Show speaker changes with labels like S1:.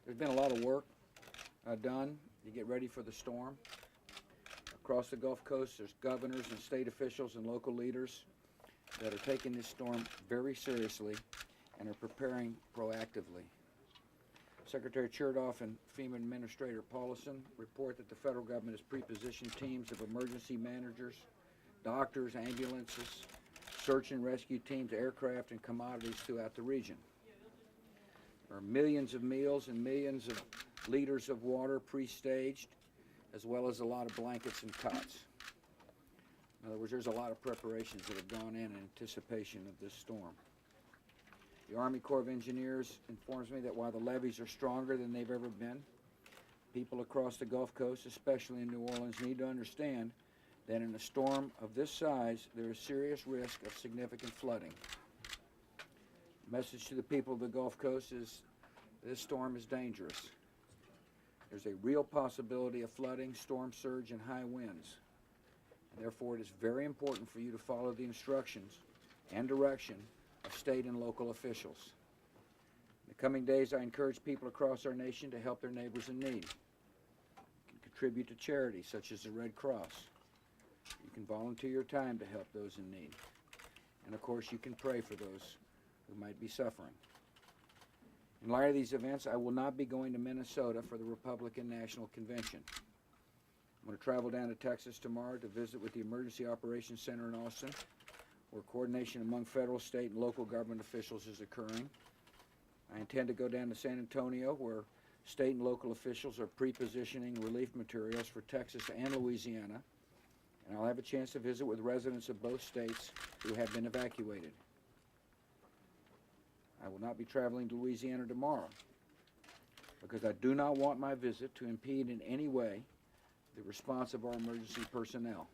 S1: There's been a lot of work done to get ready for the storm. Across the Gulf Coast, there's governors and state officials and local leaders that are taking this storm very seriously and are preparing proactively. Secretary Chertoff and FEMA Administrator Paulison report that the federal government has pre-positioned teams of emergency managers, doctors, ambulances, search and rescue teams, aircraft, and commodities throughout the region. There are millions of meals and millions of liters of water pre-staged, as well as a lot of blankets and cots. In other words, there's a lot of preparations that have gone in anticipation of this storm. The Army Corps of Engineers informs me that while the levees are stronger than they've ever been, people across the Gulf Coast, especially in New Orleans, need to understand that in a storm of this size, there is serious risk of significant flooding. The message to the people of the Gulf Coast is this storm is dangerous. There's a real possibility of flooding, storm surge, and high winds. And therefore, it is very important for you to follow the instructions and direction of state and local officials. In the coming days, I encourage people across our nation to help their neighbors in need. You can contribute to charities such as the Red Cross. You can volunteer your time to help those in need. And of course, you can pray for those who might be suffering. In light of these events, I will not be going to Minnesota for the Republican National Convention. I'm going to travel down to Texas tomorrow to visit with the Emergency Operations Center in Austin, where coordination among federal, state, and local government officials is occurring. I intend to go down to San Antonio, where state and local officials are pre-positioning relief materials for Texas and Louisiana, and I'll have a chance to visit with residents of both states who have been evacuated. I will not be traveling to Louisiana tomorrow because I do not want my visit to impede in any way the response of our emergency personnel.